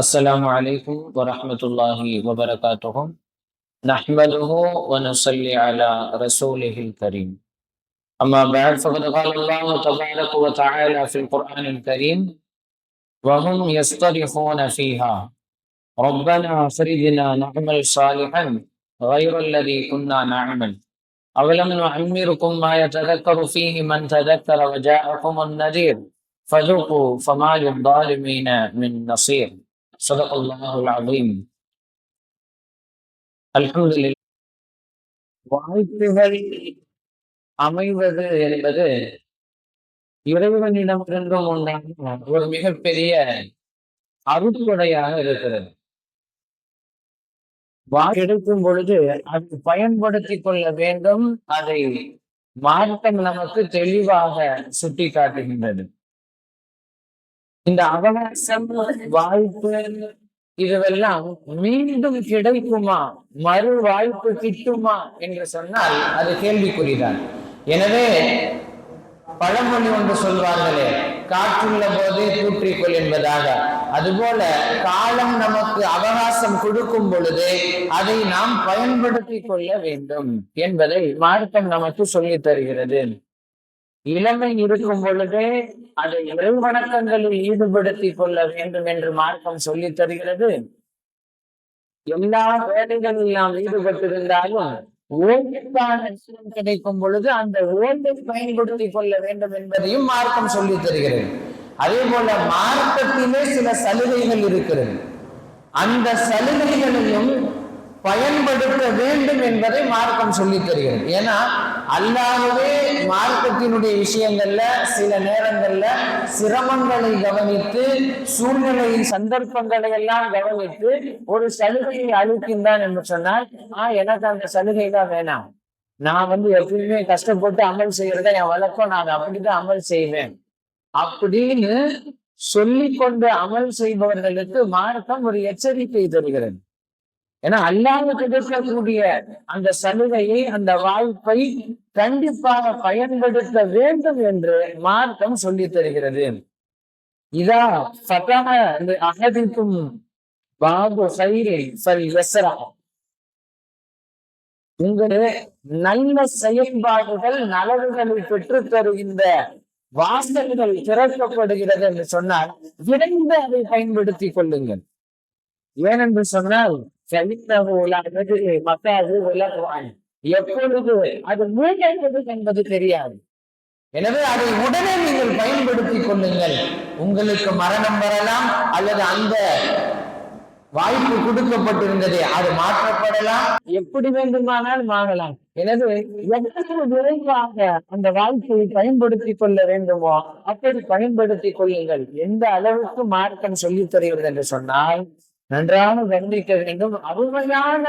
السلام عليكم ورحمة الله وبركاته. نحمده ونصلي على رسوله الكريم. أما بعد فقد قال الله تبارك وتعالى في القرآن الكريم: وهم يصطرخون فيها ربنا أخرجنا نعمل صالحا غير الذي كنا نعمل أولم نعمركم ما يتذكر فيه من تذكر وجاءكم النذير فذوقوا فما للظالمين من نصير. صدق الله العظيم. அல்ஹம்துலில்லாஹ். வாய்ப்புகள் அமைவது என்பது இறைவனிடமிருந்தும் உண்டான ஒரு மிகப்பெரிய அருட்கொடையாக இருக்கிறது. வாய்ப்பு கிடைக்கும் பொழுது அதை பயன்படுத்திக் கொள்ள வேண்டும். அதை மார்க்கம் நமக்கு தெளிவாக சுட்டி காட்டுகின்றது. இந்த அவகாசம், வாய்ப்பு இதுவெல்லாம் மீண்டும் கிடைக்குமா, மறு வாய்ப்பு கிட்டுமா என்று சொன்னால் அது கேள்விக்குறிதான். எனவே பழமொழி ஒன்று சொல்வார்களே, காற்றுள்ள போதே தூற்றிக்கொள் என்பதாக, அதுபோல காலம் நமக்கு அவகாசம் கொடுக்கும் பொழுது அதை நாம் பயன்படுத்திக் கொள்ள வேண்டும் என்பதை மார்க்கம் நமக்கு சொல்லித் தருகிறது. இளமை இருக்கும் பொழுதே அதை இறைவணக்கங்களில் ஈடுபடுத்திக் கொள்ள வேண்டும் என்று மார்க்கம் சொல்லித் தருகிறது. எல்லா வேலைகளில் நாம் ஈடுபட்டிருந்தாலும் ஓய்வுக்கான நேரம் கிடைக்கும் பொழுது அந்த ஓய்வை பயன்படுத்திக் கொள்ள வேண்டும் என்பதையும் மார்க்கம் சொல்லித் தருகிறது. அதே போல மார்க்கத்திலே சில சலுகைகள் இருக்கிறது. அந்த சலுகைகளையும் பயன்படுத்த வேண்டும் என்பதை மார்க்கம் சொல்லித் தருகிறது. ஏன்னா அல்லாஹ்வே மார்க்கத்தினுடைய விஷயங்கள்ல சில நேரங்கள்ல சிரமங்களை கவனித்து, சூழ்நிலையின் சந்தர்ப்பங்களை எல்லாம் கவனித்து ஒரு சலுகையை அளிக்கின்றான் என்று சொன்னால், எனக்கு அந்த சலுகை தான் வேணாம், நான் எப்பயுமே கஷ்டப்பட்டு அமல் செய்யறத என் வழக்கம், நான் அப்படிதான் அமல் செய்வேன் அப்படின்னு சொல்லிக்கொண்டு அமல் செய்பவர்களுக்கு மார்க்கம் ஒரு எச்சரிக்கை தருகிறது. ஏன்னா அல்லாஹ்வுக்கு கிடைக்கக்கூடிய அந்த சலுகையை, அந்த வாய்ப்பை கண்டிப்பாக பயன்படுத்த வேண்டும் என்று மார்க்கம் சொல்லித் தருகிறது. இதா ஃபதஹ அஹதுக்கும் பாபு கைரின் ஃபல்யஸ்ரா, உங்களுடைய நல்ல செயல்பாடுகள் நலவுகளை பெற்றுத் தருகின்ற வாசல்கள் திறக்கப்படுகிறது என்று சொன்னால் விரைந்து அதை பயன்படுத்திக் கொள்ளுங்கள். ஏனென்று சொன்னால் எப்பொழுது அது மீண்டது என்பது தெரியாது. எனவே அதை உடனே நீங்கள் பயன்படுத்திக் கொள்ளுங்கள். உங்களுக்கு மரணம் வரலாம், அல்லது அந்த வாய்ப்பு கொடுக்கப்பட்டிருந்ததே அது மாற்றப்படலாம், எப்படி வேண்டுமானாலும் ஆகலாம். எனவே எவ்வளவு விரைவாக அந்த வாய்ப்பை பயன்படுத்திக் கொள்ள வேண்டுமோ அப்படி பயன்படுத்திக் கொள்ளுங்கள். எந்த அளவுக்கு மார்க்கம் சொல்லித் தருகிறது என்று சொன்னால் நன்றாக கவனிக்க வேண்டும். அருமையான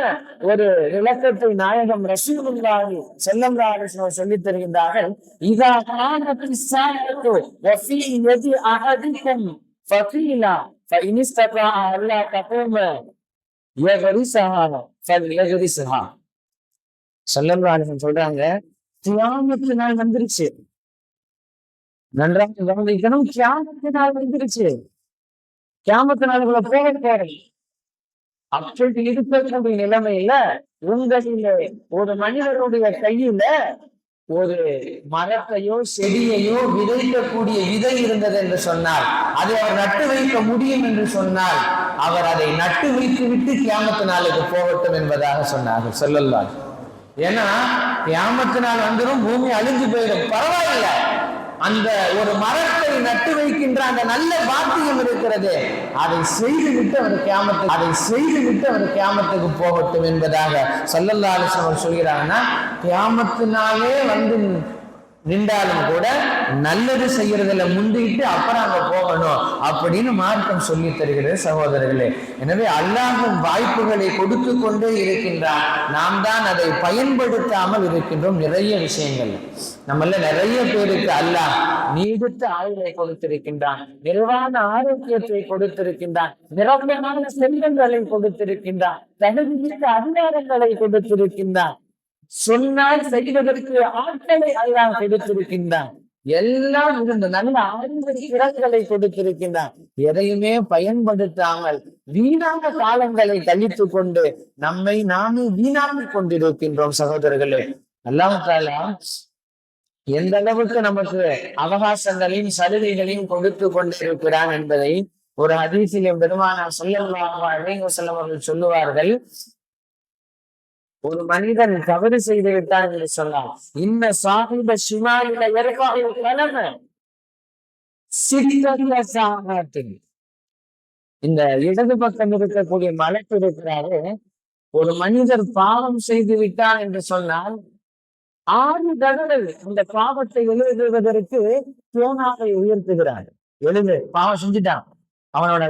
ஒரு விளக்கத்தை நாயகம் ரசூலுல்லாஹி ஸல்லல்லாஹு அலைஹி வஸல்லம் சொல்லித் தருகின்றார்கள். இதா கானத் ஸாஅத்து வஃபீ யதி அஹதிக்கும் ஃபகீலா ஃபஇன் இஸ்ததா அல்லா தகூம யக்ரிஸஹா ஃபல்யக்ரிஸஹா. ஸல்லல்லாஹு அலைஹி வஸல்லம் சொல்றாங்க, கியாமத்து நாள் வந்துருச்சு. நன்றாக கவனிக்கணும், கியாமத்து நாள் வந்துருச்சு. கியாமத்து நாளுக்குள்ள போக அப்படி இருக்கக்கூடிய நிலைமையில உங்களிலே ஒரு மனிதனுடைய கையில ஒரு மரத்தையோ செடியையோ விதைக்கக்கூடிய விதை இருந்தது என்று சொன்னால், அதை அவர் நட்டு வைக்க முடியும் என்று சொன்னால் அவர் அதை நட்டு வைத்து விட்டு கியாமத்து நாளுக்கு போகட்டும் என்பதாக சொன்னார்கள் ஸல்லல்லாஹு. ஏன்னா கியாமத்து நாள் வந்துடும், பூமி அழிஞ்சு போயிடும், பரவாயில்லை, அந்த ஒரு மரத்தை நட்டு வைக்கின்ற அந்த நல்ல பாக்கியம் இருக்கிறது, அதை செய்துவிட்டு அவர் கியாமத்துக்கு போகட்டும் என்பதாக ஸல்லல்லாஹு அலைஹி வஸல்லம் சொல்கிறாங்கன்னா, கியாமத்தினாலே நின்றாலும் கூட நல்லது செய்யறதுல முந்திட்டு அப்புறம் அங்க போகணும் அப்படின்னு மார்க்கம் சொல்லி தருகிறது சகோதரர்களே. எனவே அல்லாஹ் வாய்ப்புகளை கொடுத்து கொண்டே இருக்கின்றான். நாம் தான் அதை பயன்படுத்தாமல் இருக்கின்றோம். நிறைய விஷயங்கள் நம்மள நிறைய பேருக்கு அல்லாஹ் நீடித்த ஆயுளை கொடுத்திருக்கின்றான், நிறைவான ஆரோக்கியத்தை கொடுத்திருக்கின்றான், நிரந்தரமான செல்வங்களை கொடுத்திருக்கின்றான், தகுதிமிக்க அதிகாரங்களை கொடுத்திருக்கின்றான், சொன்னால் செய்வதற்கு ஆட்களை அல்லாஹ் கொடுத்திருக்கின்றான், எல்லாம் இருந்த நல்ல ஆழ்ந்த திறன்களை கொடுத்திருக்கின்றான். எதையுமே பயன்படுத்தாமல் வீணான காலங்களை கழித்துக் கொண்டு நம்மை நாமே வீணாக்கிக் கொண்டிருக்கின்றோம் சகோதரர்களே. அல்லாஹ் தஆலா எந்த அளவுக்கு நமக்கு அவகாசங்களையும் சலுகைகளையும் கொடுத்து கொண்டிருக்கிறான் என்பதை ஒரு ஹதீஸிலே பெருமானார் ஸல்லல்லாஹு அலைஹி வஸல்லம் அவர்கள் சொல்லுவார்கள். ஒரு மனிதன் தவறு செய்து விட்டான் என்று சொன்னார், இன்ன சாஹிப ஷிமாலில யர்ஃபஉ கலம சித்தத்த சாஹாத்தின். இந்த இடது பக்கம் இருக்கக்கூடிய மலக்கு இருக்கிறாரு, ஒரு மனிதர் பாவம் செய்து விட்டான் என்று சொன்னால் 6 தடவை இந்த பாவத்தை எழுதுவதற்கு பேனாவை உயர்த்துகிறார். எழுது, பாவம் செஞ்சுட்டான், அவனோட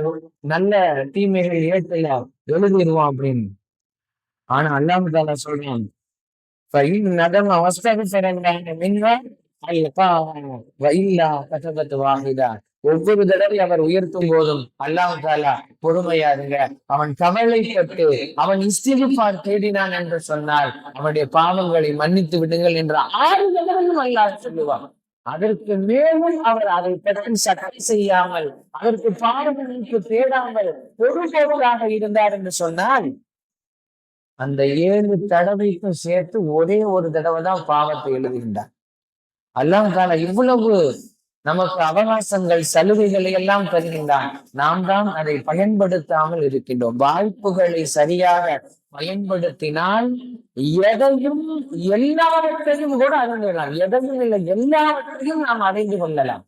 நல்ல தீமைகள் ஏற்றல எழுதிடுவான் அப்படின்னு. ஆனா அல்லாஹ் தஆலா சொல்றான், நதம் ஒவ்வொரு தடவை அவர் உயர்த்தும் போதும் அல்லாஹ் தஆலா பொறுமையா இருங்க, அவன் கவலைப்பட்டு அவன் இஸ்திக்ஃபார் தேடினான் என்று சொன்னால் அவனுடைய பாவங்களை மன்னித்து விடுங்கள் என்ற 6 தடவையும் அல்லாஹ் சொல்லுவான். அதற்கு மேலும் அவர் அதை பற்றி சட்டை செய்யாமல், அதற்கு பாவங்களுக்கு தேடாமல் பொறுப்பவராக இருந்தார் என்று சொன்னால் அந்த 7 தடவைக்கும் சேர்த்து ஒரே ஒரு தடவை தான் பாவத்தை எழுதுகின்றார். அல்லாஹ் தஆலா இவ்வளவு நமக்கு அவகாசங்கள் சலுகைகளை எல்லாம் தருகின்றான். நாம் தான் அதை பயன்படுத்தாமல் இருக்கின்றோம். வாய்ப்புகளை சரியாக பயன்படுத்தினால் எதையும் எல்லாவற்றையும் கூட அடைந்துடலாம். எதையும் இல்லை, எல்லாவற்றையும் நாம் அடைந்து கொள்ளலாம்.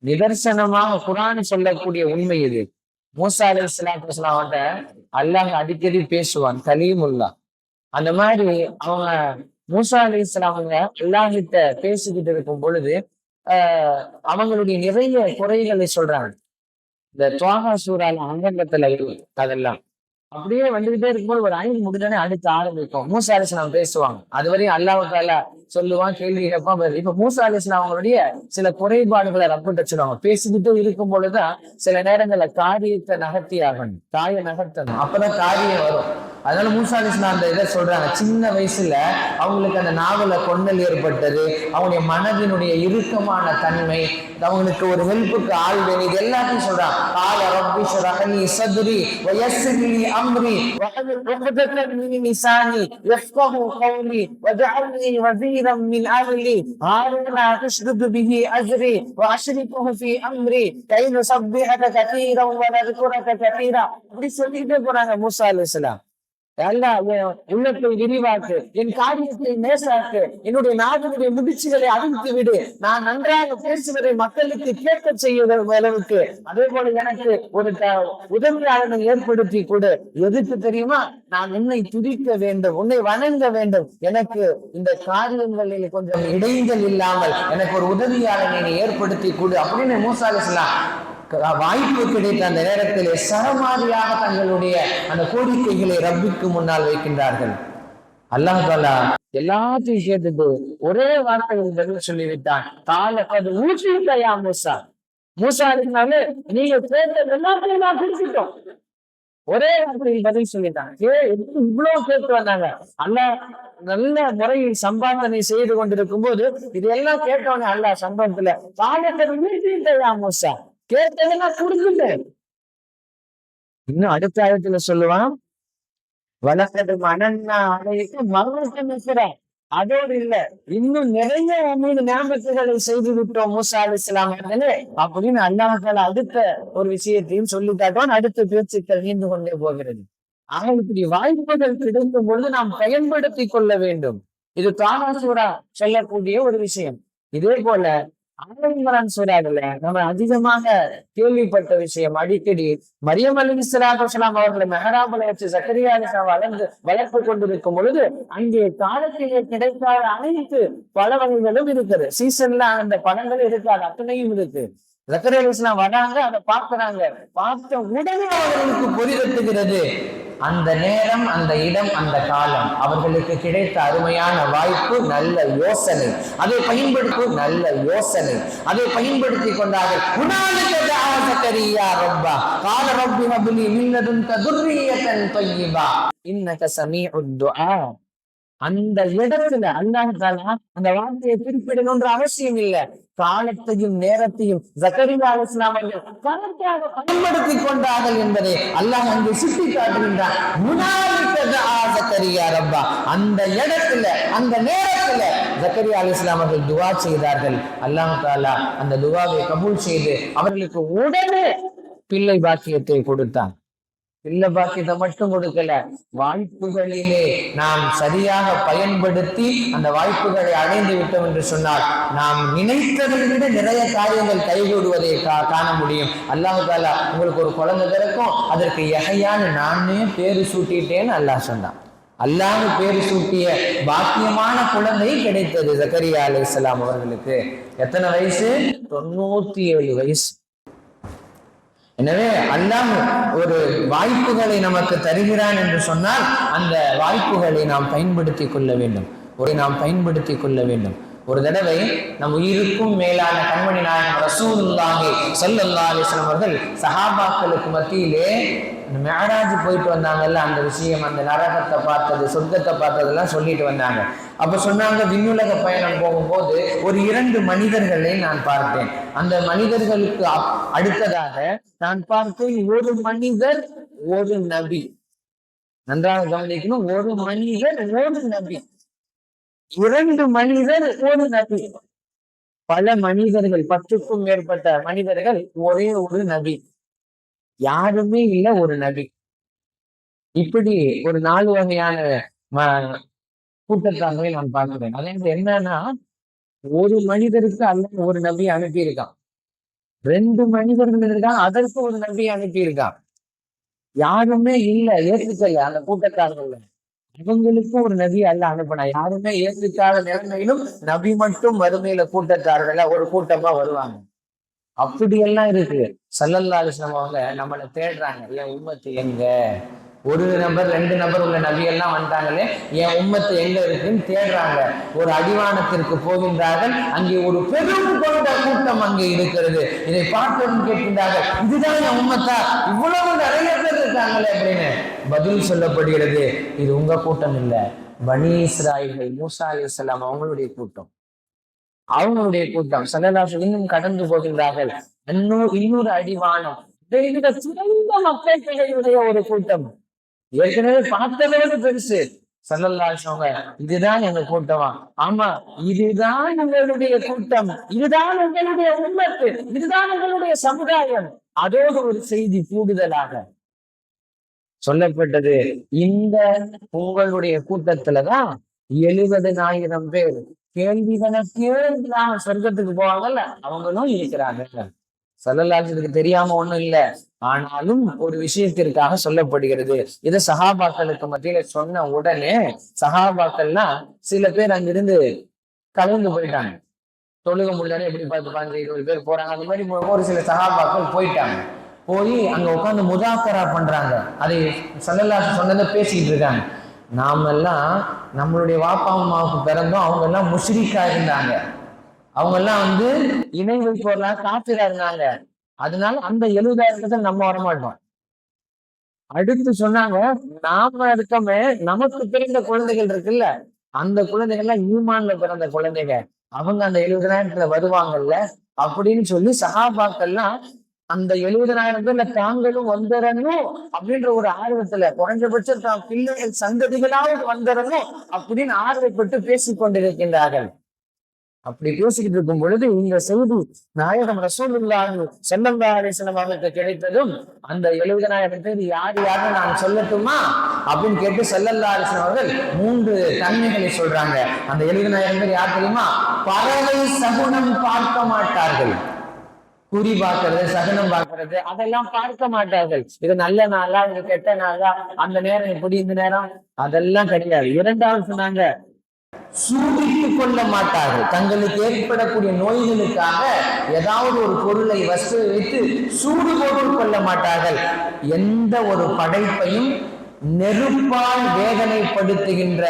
நிதர்சனமாக குர்ஆன் சொல்லக்கூடிய உண்மை இது. மூசா அலைஹிஸ்ஸலாத்து வஸலாம் அல்லாஹ் அடிக்கடி பேசுவான், கலீமுல்லாஹ். அந்த மாதிரி அவங்க மூசா அலைஹிஸ்ஸலாம் அல்லாஹ் கிட்ட பேசிக்கிட்டு இருக்கும் பொழுது அவங்களுடைய நிறைய குறைகளை சொல்றாங்க. இந்த துவாஹா சூரால அங்கங்கத்துல அதெல்லாம் அப்படியே வந்துகிட்டே இருக்கும்போது ஒரு 5 முடிஞ்சோடனே அடுத்து ஆரம்பிக்கும். மூசா அலைஹிஸ்ஸலாம் பேசுவாங்க, அதுவரையும் அல்லாஹ் தஆலா சொல்லுவான், கேள்வி கேட்பான். இப்ப மூசா அலைஹிஸ்ஸலாம் அவங்களுடைய சில குறைபாடுகளை ரப்பிட்ட சொல்லுவாங்க. பேசிக்கிட்டு இருக்கும் பொழுதுதான் சில நேரங்கள்ல காரியத்தை நகர்த்தி ஆகணும், காயை நகர்த்தணும், அப்பதான் காரியம் வரும். அதனால மூசா அலைஹிஸ்ஸலாம் அந்த இதை சொல்றாங்க. சின்ன வயசுல அவங்களுக்கு அந்த நாவல கொன்னல் ஏற்பட்டது, அவங்களுடைய மனதினுடைய இறுக்கமான தன்மை, அவங்களுக்கு ஒரு ஹெல்ப்புக்கு ஆள் வேணும், இது எல்லாத்தையும் சொல்றாங்க. கால ரப்பி ஷ்ரஹ் லி ஸத்ரி வ யஸ்ஸிர் லி அம்ரி வஹ்லுல் உக்தத்தன் மின் லிசானி யஃப்கஹு கௌலி வஜஅல்னி வஸீரன் மின் அஹ்லி ஹாரூன அஷ்துது பிஹி அஜ்ரி வ அஷ்ரிகுஹு ஃபீ அம்ரி கை நுஸப்பிஹக கதீரன் வ நذ்குரக கதீரா. அப்படி சொல்லிட்டே போறாங்க மூசா அலைஹிஸ்ஸலாம். உள்ளத்தை விரிவாக்கு, என் காரியத்தை நேசாக்கு, என்னுடைய நாட்டினுடைய முடிச்சுகளை அறிவித்து விடு, நான் நன்றாக பேசுவதை மக்களுக்கு கேட்க செய்ய அளவுக்கு, அதே போல எனக்கு ஒரு உதவியாளனை ஏற்படுத்தி கொடு. எதுக்கு தெரியுமா? நான் உன்னை துதிக்க வேண்டும், உன்னை வணங்க வேண்டும், எனக்கு இந்த காரியங்களில் கொஞ்சம் இடைஞ்சல் இல்லாமல் எனக்கு ஒரு உதவியாளனை ஏற்படுத்தி கொடு அப்படின்னு மூசா அலைஹிஸ்ஸலாம் வாய்ப்பு கிடைத்த அந்த நேரத்திலே சரமாரியாக தங்களுடைய அந்த கோரிக்கைகளை ரப்பிற்கு முன்னால் வைக்கின்றார்கள். அல்லாஹ் தஆலா எல்லாத்தையும் கேட்டுட்டு ஒரே வார்த்தையில் பதில் சொல்லிவிட்டான். காலகது ஊசியா மூசா. மூசா அலைஹிஸ்ஸலாமே நீங்க கேட்டது எல்லாத்தையும் நான் குறிப்பிட்டோம். ஒரே வார்த்தையில் பதில் சொல்லிட்டான். இவ்வளவு கேட்டு வந்தாங்க. அல்லாஹ் நல்ல முறையில் சம்பாதனை செய்து கொண்டிருக்கும் போது இதெல்லாம் கேட்டவனே அல்லாஹ் சம்பவத்துல காலகது ஊசியா மூசா, கேட்டதெல்லாம் புரிஞ்சுட்டேன். இன்னும் அடுத்த ஆயத்துல சொல்லுவான், வலக்கது மனன்னா அழைத்து மரணத்தை நிற்கிறேன். அதோடு இல்ல, இன்னும் நிறைய மீது ஞாபகங்களை செய்து விட்டோம் மூசா அலைஹிஸ்ஸலாம் அப்படின்னு அல்லாஹ் தஆலா அடுத்த ஒரு விஷயத்தையும் சொல்லி காட்டுவான். அடுத்த பேச்சுக்கள் நீண்டு கொண்டே போகிறது. ஆக இப்படி வாய்ப்புகள் கிடைக்கும் பொழுது நாம் பயன்படுத்தி கொள்ள வேண்டும். இது தாஹா சூரா சொல்லக்கூடிய ஒரு விஷயம். இதே போல ஆலயங்களான் சூறாவில நம்ம அதிகமாக கேள்விப்பட்ட விஷயம், அடிக்கடி மரியம் அலைஹிஸ்ஸலாத்து வஸலாம் அவர்களை மெஹராபுல வச்சு ஜக்கரியா அலைஹிஸ்ஸலாம் வளர்த்து கொண்டிருக்கும் பொழுது அங்கே காலத்திலே கிடைக்காத அனைத்து பல வகைகளும் இருக்குது. சீசன்ல அந்த பழங்கள் இருக்காது, அத்தனையும் இருக்கு. ஜக்கரியா அலைஹிஸ்ஸலாம் வராங்க, அதை பார்க்கிறாங்க. பார்த்த உடனே அவர்களுக்கு பொறிதட்டுகிறது. அந்த நேரம், அந்த இடம், அந்த காலம் அவர்களுக்கு கிடைத்த அருமையான வாய்ப்பு, நல்ல யோசனை, அதை பயன்படுத்தி நல்ல யோசனை, அதை பயன்படுத்தி கொண்டார்கள். அந்த இடத்துல அல்லாஹ் தஆலா அந்த வார்த்தையை குறிப்பிடணும்ன்ற அவசியம் இல்லை. காலத்தையும் நேரத்தையும் ஜக்கரியா அலைஹிஸ்ஸலாம் அவர்கள் கரெக்டாக பயன்படுத்தி கொண்டார்கள் என்பதை அல்லாஹ் அங்கே சுட்டி காட்டுகின்றான். ஜக்கரியா ரப்பா, அந்த இடத்துல அந்த நேரத்துல ஜக்கரியா அலைஹிஸ்ஸலாம் அவர்கள் துஆ செய்தார்கள். அல்லாஹ் தஆலா அந்த துஆவை கபூல் செய்து அவர்களுக்கு உடனே பிள்ளை பாக்கியத்தை கொடுத்தான். பிள்ளை பாக்கியத்தை மட்டும் கொடுக்கல, வாய்ப்புகளிலே நாம் சரியாக பயன்படுத்தி அந்த வாய்ப்புகளை அடைந்து விட்டோம் என்று சொன்னால் நாம் நினைத்ததை விட நிறைய காரியங்கள் கைகூடுவதை காண முடியும். அல்லாஹ் தஆலா உங்களுக்கு ஒரு குழந்தை பிறக்கும், அதற்கு யஹ்யான்னு நானே பேரு சூட்டிட்டேன்னு அல்லாஹ் சொன்னான். அல்லாஹ் பேரு சூட்டிய பாக்கியமான குழந்தை கிடைத்தது ஜக்கரியா அலைஹிஸ்ஸலாம் அவர்களுக்கு. எத்தனை வயசு? 97 வயசு. எனவே அல்லாஹ் ஒரு வாய்ப்புகளை நமக்கு தருகிறான் என்று சொன்னால் அந்த வாய்ப்புகளை நாம் பயன்படுத்தி கொள்ள வேண்டும். ஒரு தடவை நம் உயிருக்கும் மேலான கண்மணி நாயகம் ரசூலுல்லாஹி ஸல்லல்லாஹு அலைஹி வஸல்லம் அவர்கள் சஹாபாக்களுக்கு மத்தியிலே மேராஜ் போயிட்டு வந்தாங்கல்ல, அந்த விஷயம், அந்த நரகத்தை பார்த்தது, சொர்க்கத்தை பார்த்ததெல்லாம் சொல்லிட்டு வந்தாங்க. அப்ப சொன்னாங்க, விண்ணுலக பயணம் போகும்போது ஒரு 2 மனிதர்களை நான் பார்த்தேன். அந்த மனிதர்களுக்கு அடுத்ததாக நான் பார்த்தேன் ஒரு மனிதர் ஒரு நபி. நன்றாக கவனிக்கணும், ஒரு மனிதர் ஒரு நபி, 2 மனிதர் ஒரு நபி. பல மனிதர்கள், 10க்கும் மேற்பட்ட மனிதர்கள், ஒரே ஒரு நபி, யாருமே இல்ல ஒரு நபி. இப்படி ஒரு 4 வகையான கூட்டத்தாகவே நான் பார்க்கிறேன். அதாவது என்னன்னா, ஒரு மனிதருக்கு அல்லாஹ் ஒரு நபி அனுப்பியிருக்கான், 2 மனிதர்கள் இருக்கான், அதற்கு ஒரு நபி அனுப்பியிருக்கான். யாருமே இல்ல, ஏற்றுக்கல அந்த கூட்டத்தார்கள், அவங்களுக்கும் ஒரு நபி அல்லாஹ் அனுப்பினா. யாருமே ஏற்றுக்காத நிலைமையிலும் நபி மட்டும் வறுமையில கூட்டத்தார்கள் ஒரு கூட்டமா வருவாங்க. அப்படியெல்லாம் இருக்கு. ஸல்லல்லாஹு அலைஹி வஸல்லம் அவங்க நம்மளை தேடுறாங்க, என் உம்மத்து எங்க? ஒரு நபர் 2 நபர் உள்ள நபி எல்லாம் வந்துட்டாங்களே, என் உம்மத்து எங்க இருக்குன்னு தேடுறாங்க. ஒரு அடிவானத்திற்கு போகின்றார்கள், அங்கே ஒரு பெரும் கொண்ட கூட்டம் அங்கே இருக்கிறது. இதை பார்த்தவன் கேட்கின்றார்கள், இதுதான் என் உம்மத்தா? இவ்வளவு நிறைய பேர் இருக்காங்களே அப்படின்னு பதில் சொல்லப்படுகிறது, இது உங்க கூட்டம் இல்ல, பனி இஸ்ராயீல்கள் மூசா அலைஹிஸ்ஸலாம் அவங்களுடைய கூட்டம். ஸல்லல்லாஹு இன்னும் கடந்து போகின்றார்கள். இன்னொரு அடிவானம், சிறந்த மக்களுடைய ஒரு கூட்டம், ஏற்கனவே பார்த்ததோடு பெருசு. ஸல்லல்லாஹு இதுதான் எங்க கூட்டமா? ஆமா, இதுதான் உங்களுடைய கூட்டம், இதுதான் உங்களுடைய உம்மத்து, இதுதான் உங்களுடைய சமுதாயம். அதோடு ஒரு செய்தி கூடுதலாக சொல்லப்பட்டது, இந்த உங்களுடைய கூட்டத்துலதான் 70,000 பேர் கேள்விகளை கேள்விதான் சொர்க்கத்துக்கு போவாங்கல்ல, அவங்களும் இருக்கிறாங்க. ஸல்லல்லாஹு தெரியாம ஒண்ணும் இல்ல, ஆனாலும் ஒரு விஷயத்திற்காக சொல்லப்படுகிறது. இதை சஹாபாக்களுக்கு மத்தியில சொன்ன உடனே சஹாபாக்கள்லாம் சில பேர் அங்கிருந்து கலந்து போயிட்டாங்க. தொழுக முடியல, எப்படி 10, 15, 20 பேர் போறாங்க. அந்த மாதிரி ஒரு சில சஹாபாக்கள் போயிட்டாங்க. போய் அங்க உட்காந்து முதாக்கரா பண்றாங்க. அதை ஸல்லல்லாஹு சொன்னதை பேசிட்டு இருக்காங்க. நாமெல்லாம் நம்மளுடைய வாப்பா அம்மாவுக்கு பிறந்தோம், அவங்க எல்லாம் முஷ்ரிக்கா இருந்தாங்க, அவங்க எல்லாம் இணை வைப்பவர்களா காஃபிரா இருந்தாங்க. அதனால அந்த 70,000 நம்ம வரமாட்டோம். அடுத்து சொன்னாங்க, நாம இருக்கமே, நமக்கு பிறந்த குழந்தைகள் இருக்குல்ல, அந்த குழந்தைகள்லாம் ஈமான்ல பிறந்த குழந்தைங்க, அவங்க அந்த 70,000 வருவாங்கல்ல அப்படின்னு சொல்லி சஹாபாக்கள்லாம் அந்த 70,000 பேர்ல தாங்களும் வந்துடணும் அப்படின்ற ஒரு ஆர்வத்துல, குறைஞ்சபட்சம் தான் பிள்ளைகள் சந்ததிகளாவது வந்துடணும் அப்படின்னு ஆர்வப்பட்டு பேசிக் கொண்டிருக்கின்றார்கள். அப்படி பேசிக்கிட்டு இருக்கும் பொழுது இந்த செய்தி நாயகம் ரசூலுல்லாஹி ஸல்லல்லாஹு அலைஹி வஸல்லம் அவர்களுக்கு கிடைத்ததும், அந்த 70,000 பேர் யாருன்னு நான் சொல்லட்டுமா அப்படின்னு கேட்டு ஸல்லல்லாஹு அலைஹி வஸல்லம் அவர்கள் 3 தன்மைகளை சொல்றாங்க. அந்த 70,000 பேர் யார் தெரியுமா? பறவை சகுனம் பார்க்க மாட்டார்கள். குறி பார்க்கறது, சகனம் பார்க்கறது, அதெல்லாம் பார்க்க மாட்டார்கள். இது நல்ல நாளா, இது கெட்ட நாளா, அந்த நேரம் எப்படி, இந்த நேரம், அதெல்லாம் கிடையாது. 2வது சொன்னாங்க, சூடித்துக் கொள்ள மாட்டார்கள். தங்களுக்கு ஏற்படக்கூடிய நோய்களுக்காக ஏதாவது ஒரு பொருளை வஸ்துவை வைத்து சூடு போட்டுக் கொள்ள மாட்டார்கள். எந்த ஒரு படைப்பையும் நெருப்பால் வேதனைப்படுத்துகின்ற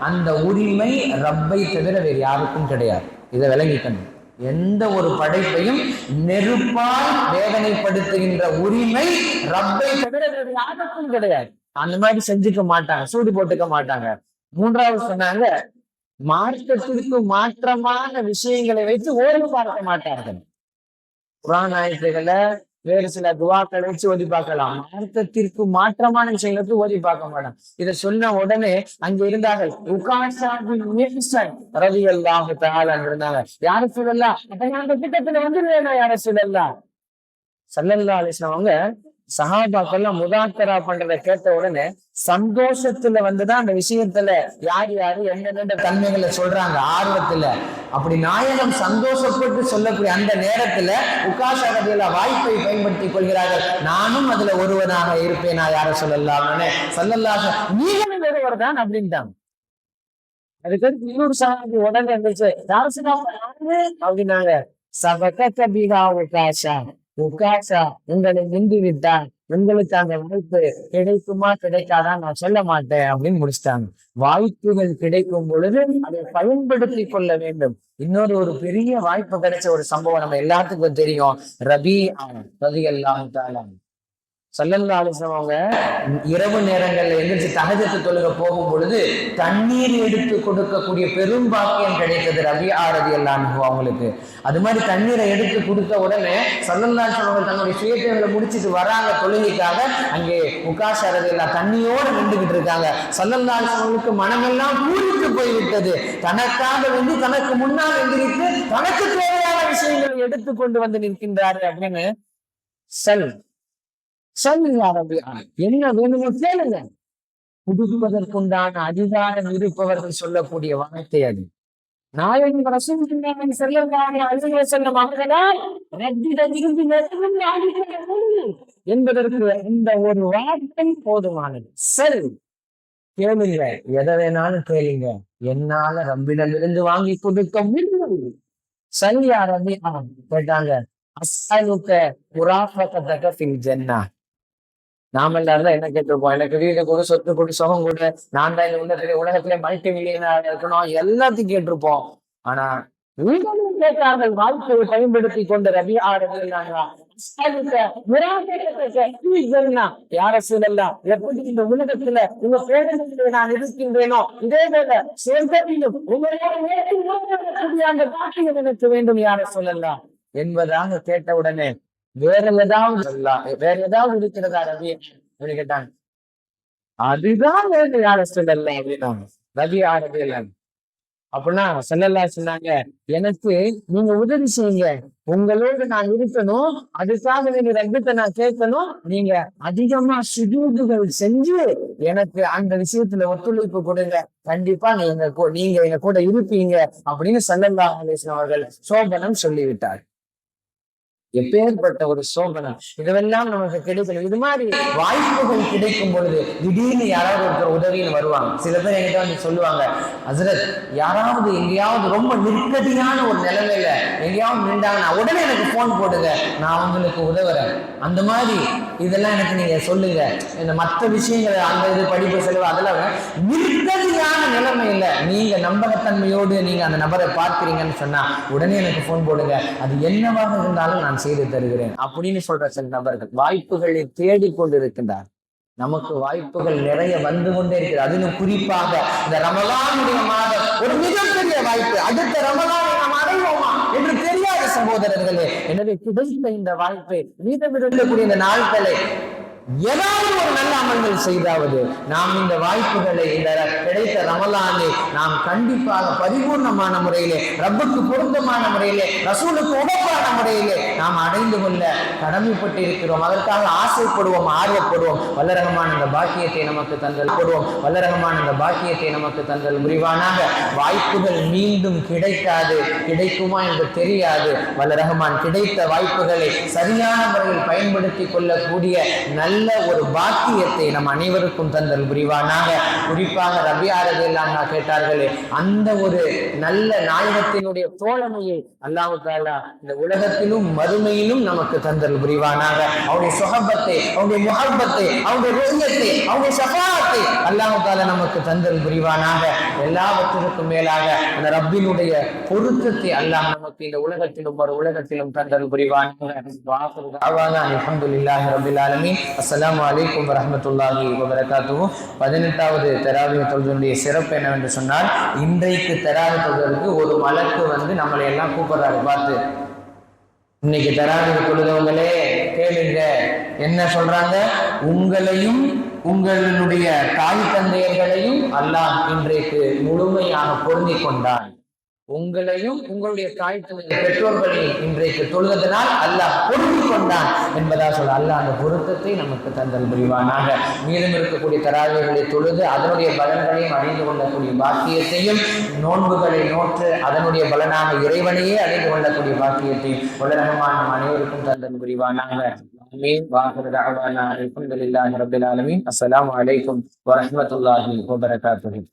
அந்த உரிமை ரப்பை தவிர வேறு யாருக்கும் கிடையாது. இதை விளங்கிக்கணும். எந்த ஒரு படைப்பையும் நெருப்பால் வேதனைப்படுத்துகின்ற உரிமை ரப்பை தவிர வேறு யாருக்கும் கிடையாது. அந்த மாதிரி செஞ்சுக்க மாட்டாங்க, சூடு போட்டுக்க மாட்டாங்க. 3வது சொன்னாங்க, மார்க்கத்திற்கு மாற்றமான விஷயங்களை வைத்து ஓய்வு பார்க்க மாட்டார்கள். குர்ஆன் ஆயத்துகளை வேறு சில துவாக்களை வச்சு ஓதி பார்க்கலாம். மார்க்கத்திற்கு மாற்றமான விஷயங்களுக்கு ஓதி பார்க்க மாட்டான். இதை சொன்ன உடனே அங்க இருந்தார்கள் ரலியல்லாஹு தஆலா இருந்தாங்க. யார சொல்லலாம், அப்ப நான் அந்த திட்டத்துல வந்துருவேனா யார சொல்லலாம். ஸல்லல்லாஹு அலைஹி வஸல்லம் அவங்க சஹாபாக்கெல்லாம் முதாக்கரா பண்றதை கேட்ட உடனே சந்தோஷத்துல வந்துதான் அந்த விஷயத்துல யார் யாரு என்னென்ன தன்மைகளை சொல்றாங்க ஆர்வத்துல. அப்படி நாயகம் சந்தோஷப்பட்டு சொல்லக்கூடிய அந்த நேரத்துல உக்காஷா ரலியல்லாஹு வாய்ப்பை பயன்படுத்திக் கொள்கிறார்கள். நானும் அதுல ஒருவனாக இருப்பேனா யார சொல்லலாம், ஸல்லல்லாஹு நீங்களும் ஒருவர் தான் அப்படின்ட்டாங்க. அதுக்கு இன்னொரு சஹாபி உடனே இருந்துச்சு, யார சொன்னாங்க அப்படின்னாங்க. சபகத பிஹா உக்காஷா, உக்காஷா உங்களை முந்தி விட்டான், உங்களுக்கு அந்த வாய்ப்பு கிடைக்குமா கிடைக்காதான் நான் சொல்ல மாட்டேன் அப்படின்னு முடிச்சிட்டாங்க. வாய்ப்புகள் கிடைக்கும் பொழுது அதை பயன்படுத்தி கொள்ள வேண்டும். ஒரு பெரிய வாய்ப்பு கிடைச்ச ஒரு சம்பவம் நம்ம எல்லாத்துக்கும் தெரியும். ரலியல்லாஹு தஆலா ஸல்லல்லாஹு அலைஹி வஸல்லம் அவங்க இரவு நேரங்கள்ல எந்திரிச்சு தஹஜ்ஜத் தொழுக போகும் பொழுது தண்ணீர் எடுத்து கொடுக்கக்கூடிய பெரும் பாக்கியம் கிடைத்தது ரபிஆ ரலியல்லாஹு அன்ஹு அவங்களுக்கு. அது மாதிரி தண்ணீரை எடுத்து கொடுத்த உடனே ஸல்லல்லாஹு அலைஹி வஸல்லம் தன்னுடைய சுயத்தை முடிச்சுட்டு வராங்க தொழுகைக்காக. அங்கே உக்காஷா ரலியல்லாஹு தண்ணியோடு நின்றுகிட்டு இருக்காங்க. ஸல்லல்லாஹு அலைஹி வஸல்லம் மனமெல்லாம் பூரித்து போய்விட்டது. தனக்காக வேண்டி தனக்கு முன்னால் எந்திரித்து தனக்கு தேவையான விஷயங்களை எடுத்து கொண்டு வந்து நிற்கின்றாரு அப்படின்னு என்ன வேணுமோ கேளுங்க. புதுப்பதற்குண்டான அதிகாரம் இருப்பவர்கள் சொல்லக்கூடிய வார்த்தை அது. நாயகம் ரசூலுல்லாஹி ஸல்லல்லாஹு அலைஹி வஸல்லம் அவர்களால் என்பதற்கு இந்த ஒரு வார்த்தை போதுமானது. சரி கேளுங்க, எதை வேணாலும் கேளுங்க, என்னால ரப்பிடமிருந்து வாங்கி கொடுக்க முடியும். சரியா ரபி கேட்டாங்க. அஸ்அலுக முராஃபகதக ஃபில் ஜன்னah. நாம எல்லாரும் தான் என்ன கேட்டிருப்போம், எனக்கு வீடு கொடு, சொத்து கொடு, சுகம் கொடு, நான் தான் இந்த உலகத்திலே மல்டி மில்லியனர் இருக்கணும், எல்லாத்தையும் கேட்டிருப்போம். ஆனா கேட்டார்கள் வாழ்க்கையை பயன்படுத்தி கொண்டு ரபிஆ ரலியல்லாஹு யார சொல்லலாம், எப்படி இந்த உலகத்துல உங்க பேரணிகளை நான் இருக்கின்றேனோ இதே போல சேர்ந்திலும் அந்த பாக்கியம் எனக்கு வேண்டும் யார சொல்லலாம் என்பதாக கேட்டவுடனே வேற ஏதாவது இருக்கிறதா ரவி அப்படின்னு கேட்டாங்க. அதுதான் வேற யார சொல்லல அப்படின்னாங்க ரபிஆ ரலியல்லாஹு. அப்படின்னா ஸல்லல்லாஹு சொன்னாங்க, எனக்கு நீங்க உதவி செய்யுங்க, உங்களோடு நான் இருக்கணும், அதுக்காக நீங்க ரப்பிட்ட நான் கேட்கணும், நீங்க அதிகமா சுஜூதுகள் செஞ்சு எனக்கு அந்த விஷயத்துல ஒத்துழைப்பு கொடுங்க, கண்டிப்பா நீங்க எங்க கூட இருப்பீங்க அப்படின்னு ஸல்லல்லாஹு அலைஹி வஸல்லம் அவர்கள் சோபனம் சொல்லிவிட்டார். எப்பேற்பட்ட ஒரு சோபனம்! இதுவெல்லாம் நமக்கு கிடைக்கணும். இது மாதிரி வாய்ப்புகள் கிடைக்கும் பொழுது திடீர்னு யாராவது ஒருத்தர் உதவின்னு வருவாங்க. சில பேர் என்கிட்ட வந்து சொல்லுவாங்க, ஹஸ்ரத் யாராவது எங்கேயாவது ரொம்ப நிர்கதியான ஒரு நிலைமையில எங்கேயாவது நின்றாங்கன்னா உடனே எனக்கு போன் போடுங்க, நான் உங்களுக்கு உதவுறேன். அந்த மாதிரி இதெல்லாம் எனக்கு நீங்க சொல்லுங்க. இந்த மற்ற விஷயங்கள் அந்த இது படிப்பு செலவு அதெல்லாம் நிர்கதியான நிலைமையில நீங்க நம்பகத்தன்மையோடு நீங்க அந்த நபரை பார்க்கிறீங்கன்னு சொன்னா உடனே எனக்கு போன் போடுங்க, அது என்னவாக இருந்தாலும் நான் செய்து தருகிறேன் அப்படின்னு சொல்ற சில நபர்கள் வாய்ப்புகளை தேடிக்கொண்டிருக்கின்றார். நமக்கு வாய்ப்புகள் நிறைய வந்து கொண்டே இருக்கிறது. அதிலும் குறிப்பாக இந்த ரமலானுடைய மாதம் ஒரு மிகப்பெரிய வாய்ப்பு. அடுத்த ரமலானை நாம் அடைவோமா என்று தெரியாத சகோதரர்களே, எனவே கிடைத்த இந்த வாய்ப்பை மீதமிருக்கக்கூடிய இந்த நாட்களை ஏதாவது ஒரு நல்ல அமல்கள் செய்தாவது நாம் இந்த வாய்ப்புகளை இந்த கிடைத்த ரமலானை நாம் கண்டிப்பாக பரிபூர்ணமான முறையிலே, ரப்புக்கு பொருத்தமான முறையிலே, ரசூலுக்கு உடப்பான முறையிலே நாம் அடைந்து கொள்ள கடமைப்பட்டு இருக்கிறோம். அதற்காக ஆசைப்படுவோம், ஆர்வப்படுவோம். வல்லரகமான இந்த பாக்கியத்தை நமக்கு தந்தல் போடுவோம். வல்லரகமான இந்த பாக்கியத்தை நமக்கு தந்தல் புரிவானாக. வாய்ப்புகள் மீண்டும் கிடைக்காது, கிடைக்குமா என்று தெரியாது. வல்லரகமான் கிடைத்த வாய்ப்புகளை சரியான முறையில் பயன்படுத்தி கொள்ளக்கூடிய நல்ல ஒரு பாக்கியத்தை நம் அனைவருக்கும் தந்தல் புரிவானாக. குறிப்பாக ரபிஆ ரலியல்லாஹு கேட்டார்களே, அந்த ஒரு நல்ல நாயகத்தினுடைய தோழமையை அல்லாஹ் தஆலா இந்த உலகத்திலும் மறுமையிலும் நமக்கு தந்தல் புரிவானாக. அவருடைய சுஹபத்தை, அவருடைய முஹப்பத்தை, அவருடைய ருஹ்யத்தை, அவருடைய ஷஃபாஅத்தை அல்லாஹ் தஆலா நமக்கு தந்தல் புரிவானாக. எல்லாவற்றிற்கும் மேலாக அந்த ரப்பினுடைய பொருத்தத்தை அல்லாஹ் நமக்கு இந்த உலகத்திலும் மறு உலகத்திலும் தந்தல் புரிவானாக. அல்ஹம்துலில்லாஹி ரப்பில் ஆலமீன். அஸ்ஸலாமு அலைக்கும் வரஹ்மத்துல்லாஹி வபரகாத்துஹு. 18வது தராவீஹ் தொழுகையுடைய சிறப்பு என்னவென்று சொன்னால், இன்றைக்கு தராவீஹ் தொழுகைக்கு ஒரு மலக்கு நம்மளை எல்லாம் கூப்பிடுறாரு பார்த்து. இன்னைக்கு தராவீஹ் தொழுதவங்களே கேளுங்க, என்ன சொல்றாங்க? உங்களையும் உங்களுடைய தாய் தந்தையர்களையும் அல்லாஹ் இன்றைக்கு முழுமையாக பொருந்தி கொண்டான். உங்களையும் உங்களுடைய தாய் பெற்றோர்களையும் இன்றைக்கு தொழுவதனால் அல்லாஹ் பொருந்தி கொண்டான் என்பதா சொல்ல. அல்லாஹ் அந்த பொருத்தத்தை நமக்கு தந்தல் புரிவானாக. மீதம் இருக்கக்கூடிய தராவீகளை தொழுது அதனுடைய பலன்களையும் அறிந்து கொள்ளக்கூடிய பாக்கியத்தையும், நோன்புகளை நோற்று அதனுடைய பலனாக இறைவனையே அறிந்து கொள்ளக்கூடிய பாக்கியத்தையும் உலகமான நம் அனைவருக்கும் தந்தல் புரிவானாக. அஸ்ஸலாமு அலைக்கும் வரஹ்மத்துல்லாஹி வபரகாத்துஹு.